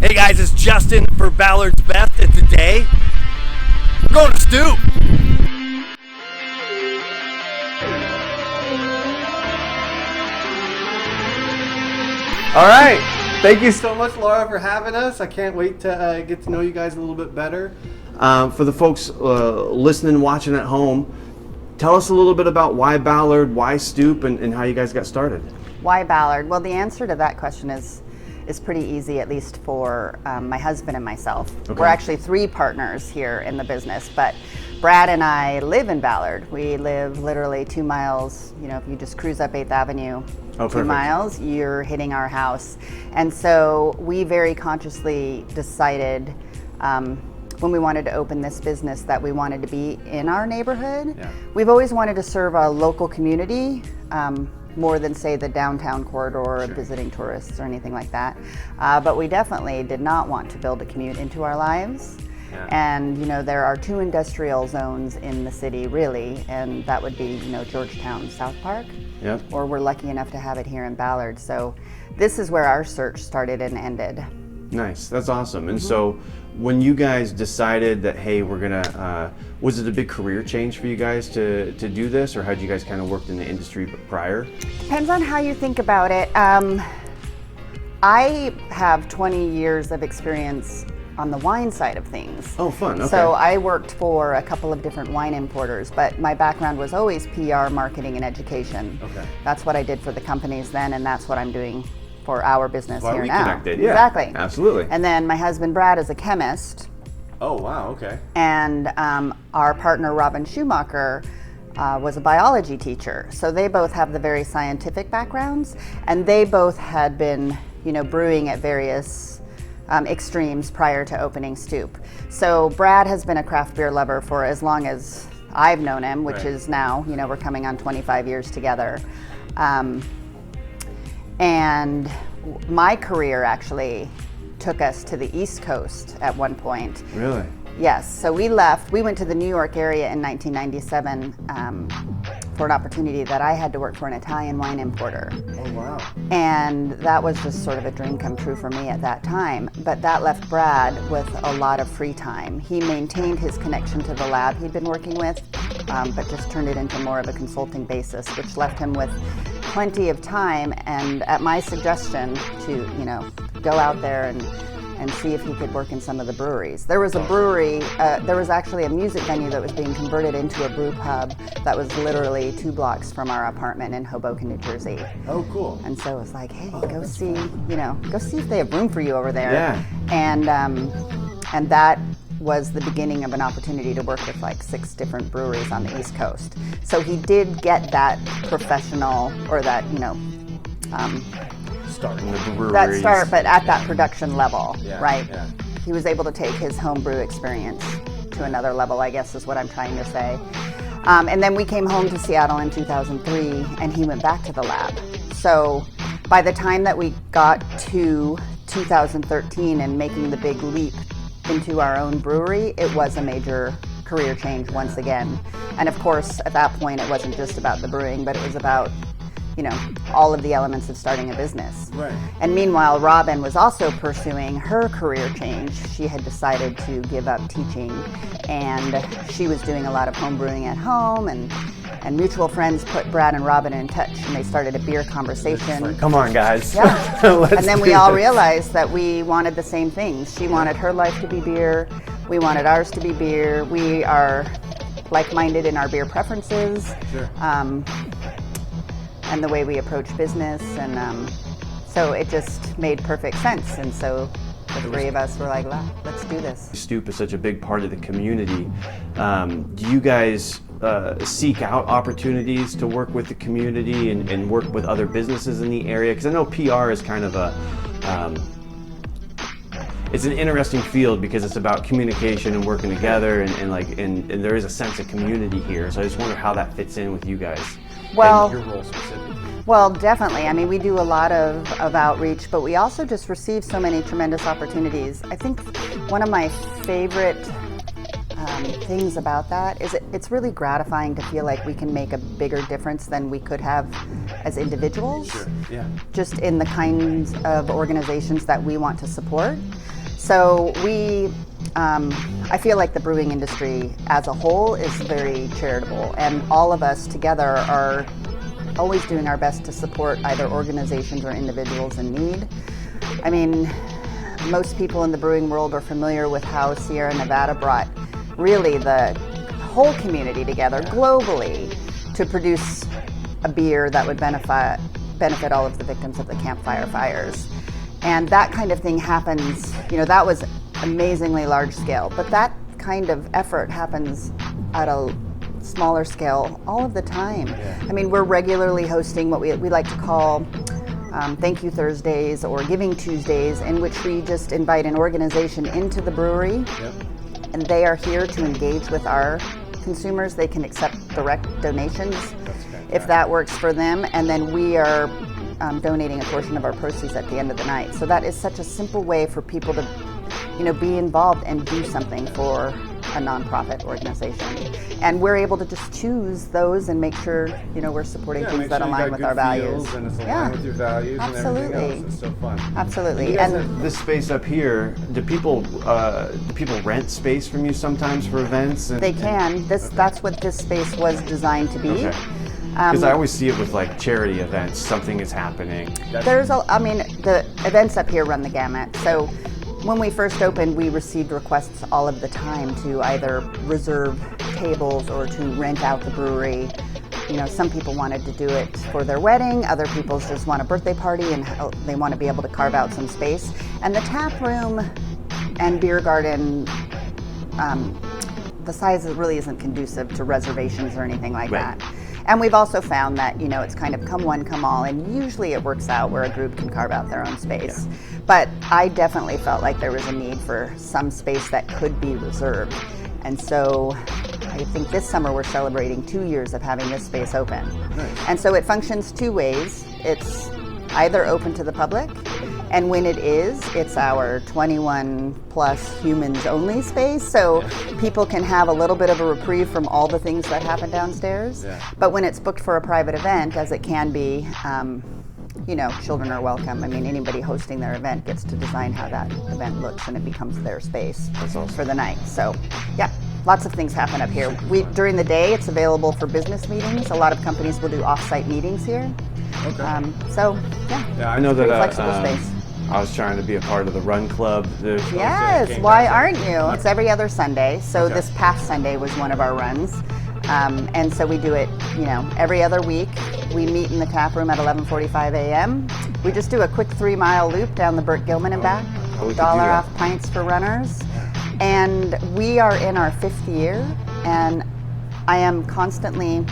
Hey guys, it's Justin for Ballards Best, and today we're going to Stoup. All right, thank you so much, Lara, for having us. I can't wait to get to know you guys a little bit better. For the folks listening, watching at home, tell us a little bit about why Ballard, why Stoup, and how you guys got started. Why Ballard? Well, the answer to that question is pretty easy, at least for my husband and myself. Okay. We're actually three partners here in the business, but Brad and I live in Ballard. We live literally 2 miles, if you just cruise up 8th Avenue, 2 miles, you're hitting our house. And so we very consciously decided when we wanted to open this business that we wanted to be in our neighborhood. Yeah. We've always wanted to serve a local community, more than say the downtown corridor of visiting tourists or anything like that. But we definitely did not want to build a commute into our lives. Yeah. And there are 2 industrial zones in the city really, and that would be Georgetown, South Park. Yep. Or we're lucky enough to have it here in Ballard. So this is where our search started and ended. Nice, that's awesome. And so when you guys decided that, hey, we're gonna, was it a big career change for you guys to do this, or had you guys kind of worked in the industry prior? Depends on how you think about it. I have 20 years of experience on the wine side of things. Oh, fun, okay. So I worked for a couple of different wine importers, but my background was always PR, marketing, and education. Okay. That's what I did for the companies then, and that's what I'm doing for our business here now. Connected. Yeah, exactly. Absolutely. And then my husband Brad is a chemist. Oh wow, okay. And our partner Robin Schumacher was a biology teacher. So they both have the very scientific backgrounds, and they both had been, brewing at various extremes prior to opening Stoup. So Brad has been a craft beer lover for as long as I've known him, which is now, we're coming on 25 years together. And my career actually took us to the East Coast at one point. Really? Yes. So we went to the New York area in 1997 for an opportunity that I had to work for an Italian wine importer. Oh, wow. And that was just sort of a dream come true for me at that time. But that left Brad with a lot of free time. He maintained his connection to the lab he'd been working with, but just turned it into more of a consulting basis, which left him with plenty of time, and at my suggestion to go out there and see if he could work in some of the breweries. There was a brewery, there was actually a music venue that was being converted into a brew pub that was literally 2 blocks from our apartment in Hoboken, New Jersey. Oh, cool. And so it was like, hey, go see if they have room for you over there. Yeah. And that was the beginning of an opportunity to work with like 6 different breweries on the East Coast. So he did get that professional, or that, starting the breweries. That start, but at that production level, right? Yeah. He was able to take his home brew experience to another level, I guess is what I'm trying to say. And then we came home to Seattle in 2003, and he went back to the lab. So by the time that we got to 2013 and making the big leap into our own brewery, it was a major career change once again. And of course, at that point, it wasn't just about the brewing, but it was about, all of the elements of starting a business. Right. And meanwhile, Robin was also pursuing her career change. She had decided to give up teaching, and she was doing a lot of home brewing at home, and mutual friends put Brad and Robin in touch, and they started a beer conversation. Like, come on, guys. Yeah. And then we all realized that we wanted the same things. She wanted her life to be beer. We wanted ours to be beer. We are like-minded in our beer preferences. Sure. And the way we approach business, and so it just made perfect sense. And so the 3 of us were like, let's do this. Stoup is such a big part of the community. Do you guys seek out opportunities to work with the community and work with other businesses in the area? Because I know PR is kind of it's an interesting field because it's about communication and working together, and there is a sense of community here. So I just wonder how that fits in with you guys. Well, and your role specifically. Well, definitely. I mean, we do a lot of outreach, but we also just receive so many tremendous opportunities. I think one of my favorite things about that is it's really gratifying to feel like we can make a bigger difference than we could have as individuals. Sure. Yeah. Just in the kinds of organizations that we want to support. So I feel like the brewing industry as a whole is very charitable, and all of us together are always doing our best to support either organizations or individuals in need. I mean, most people in the brewing world are familiar with how Sierra Nevada brought really the whole community together globally to produce a beer that would benefit all of the victims of the campfire fires. And that kind of thing happens, that was amazingly large scale, but that kind of effort happens at a smaller scale all of the time. I mean, we're regularly hosting what we like to call Thank You Thursdays or Giving Tuesdays, in which we just invite an organization into the brewery, and they are here to engage with our consumers. They can accept direct donations if that works for them, and then we are donating a portion of our proceeds at the end of the night. So that is such a simple way for people to be involved and do something for a nonprofit organization. And we're able to just choose those and make sure, we're supporting things that align with our values. And it's aligned with your values Absolutely. And everything else. It's so fun. Absolutely. You guys have this space up here, do people rent space from you sometimes for events? They can. That's what this space was designed to be. Okay. Because I always see it with like charity events, something is happening. The events up here run the gamut. So when we first opened, we received requests all of the time to either reserve tables or to rent out the brewery. Some people wanted to do it for their wedding, other people just want a birthday party and they want to be able to carve out some space. And the tap room and beer garden, the size really isn't conducive to reservations or anything like that. And we've also found that, it's kind of come one, come all, and usually it works out where a group can carve out their own space. Yeah. But I definitely felt like there was a need for some space that could be reserved. And so I think this summer we're celebrating 2 years of having this space open. Nice. And so it functions two ways. It's either open to the public, and when it is, it's our 21 plus humans only space, so people can have a little bit of a reprieve from all the things that happen downstairs. Yeah. But when it's booked for a private event, as it can be, children are welcome. I mean, anybody hosting their event gets to design how that event looks, and it becomes their space for the night. So, lots of things happen up here. During the day, it's available for business meetings. A lot of companies will do off-site meetings here. Okay. Yeah, I know that flexible space. I was trying to be a part of the Run Club. Yes, why aren't you? It's every other Sunday. So this past Sunday was one of our runs. And so we do it, every other week. We meet in the tap room at 11:45 a.m. We just do a quick 3-mile loop down the Burt Gilman and back. $1 off pints for runners. And we are in our 5th year, and I am constantly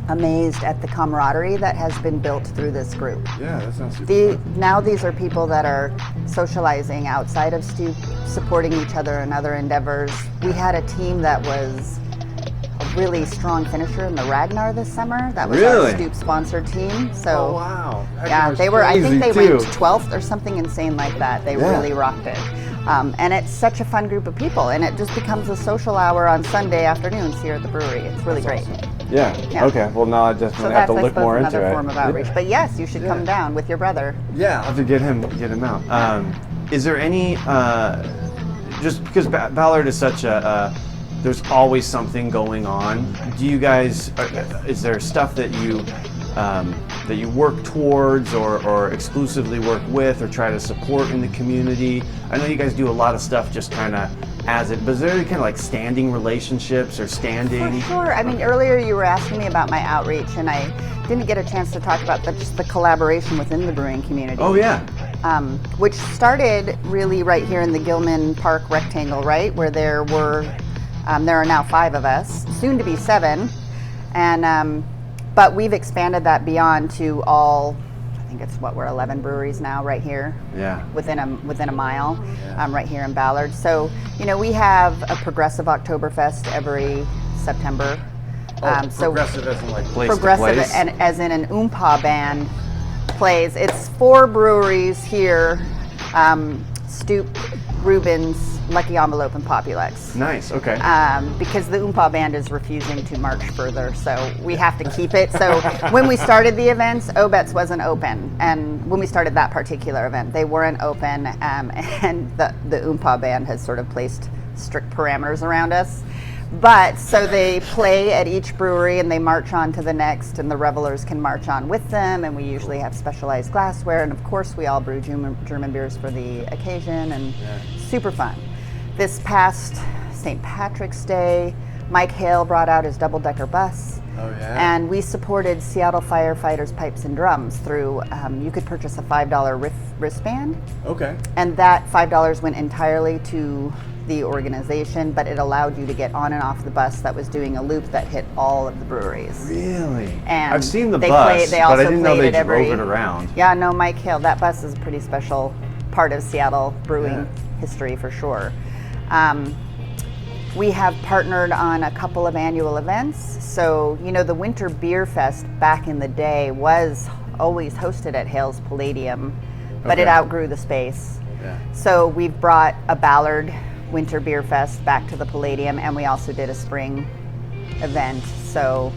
amazed at the camaraderie that has been built through this group. Yeah, that sounds super fun. Now these are people that are socializing outside of Stoup, supporting each other in other endeavors. We had a team that was a really strong finisher in the Ragnar this summer. That was our Stoup sponsored team. So wow. They were, I think they ranked 12th or something insane like that. They really rocked it. And it's such a fun group of people, and it just becomes a social hour on Sunday afternoons here at the brewery. It's really great. Awesome. Yeah. Okay. Well, now I definitely have to look more into it. Another form of outreach. But yes, you should come down with your brother. Yeah, I'll have to get him out. Is there any just because Ballard is such there's always something going on. Do you guys? Is there stuff that you work towards or exclusively work with or try to support in the community? I know you guys do a lot of stuff just kind of as it, but is there any kind of like standing relationships or standing? For sure. I mean, earlier you were asking me about my outreach, and I didn't get a chance to talk about just the collaboration within the brewing community. Oh yeah. Which started really right here in the Gilman Park rectangle, right, where there are now 5 of us, soon to be 7, and but we've expanded that beyond to all. I think it's we're 11 breweries now right here. Yeah. Within a mile, right here in Ballard. So we have a progressive Oktoberfest every September. Progressive as in like place progressive to place? And as in an oompa band plays. It's 4 breweries here. Stoup Reuben's, Lucky Envelope, and Populux. Nice. Okay. Because the Oompa band is refusing to march further, so we have to keep it. So when we started the events, Obet's wasn't open, and when we started that particular event, they weren't open, and the Oompa band has sort of placed strict parameters around us. But so they play at each brewery and they march on to the next, and the revelers can march on with them, and we usually have specialized glassware, and of course we all brew German beers for the occasion, and super fun. This past St. Patrick's Day, Mike Hale brought out his double-decker bus. Oh, yeah. And we supported Seattle firefighters' pipes and drums through, you could purchase a $5 wristband. Okay. And that $5 went entirely to the organization, but it allowed you to get on and off the bus that was doing a loop that hit all of the breweries. Really? And I've seen the bus, but I didn't know they drove it around. Yeah, no, Mike Hale, that bus is a pretty special part of Seattle brewing history for sure. We have partnered on a couple of annual events. So, you know, the Winter Beer Fest back in the day was always hosted at Hale's Palladium, but it outgrew the space. Yeah. So we've brought a Ballard Winter Beer Fest back to the Palladium, and we also did a spring event. So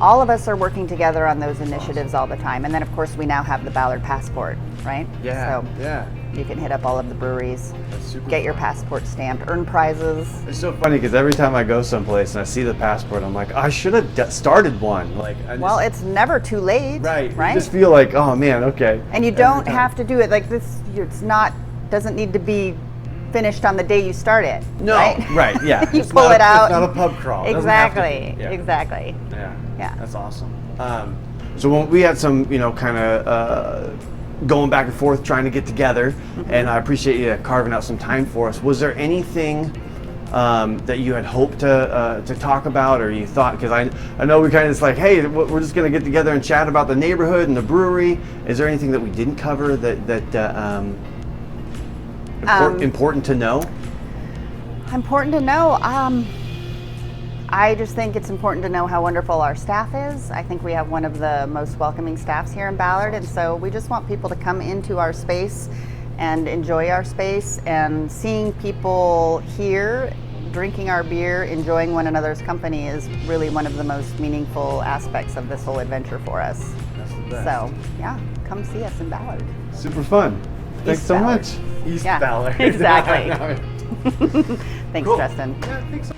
all of us are working together on those initiatives all the time. And then, of course, we now have the Ballard Passport, right? Yeah. So yeah. you can hit up all of the breweries, Super get your fun. passport stamped, earn prizes. It's so funny because every time I go someplace and I see the passport, I'm like, I should have started one. Like, Well, it's never too late, right? I just feel like, oh man, okay. And you don't have to do it like this. It's not, doesn't need to be finished on the day you start it. No, right? Yeah. You pull it out. It's not a pub crawl. It doesn't have to Exactly. be. Yeah. Exactly. Yeah. That's awesome. So when we had some, you know, kind of going back and forth trying to get together, and I appreciate you carving out some time for us. Was there anything that you had hoped to talk about, or you thought, because I know we kind of just like, hey, we're just going to get together and chat about the neighborhood and the brewery. Is there anything that we didn't cover that important to know? Important to know. I just think it's important to know how wonderful our staff is. I think we have one of the most welcoming staffs here in Ballard, and so we just want people to come into our space and enjoy our space, and seeing people here drinking our beer, enjoying one another's company is really one of the most meaningful aspects of this whole adventure for us. That's the best. So, yeah, come see us in Ballard. Super fun. Thanks so Ballard. much. East Yeah, Ballard. exactly. Thanks, Cool. Justin. Yeah, thanks.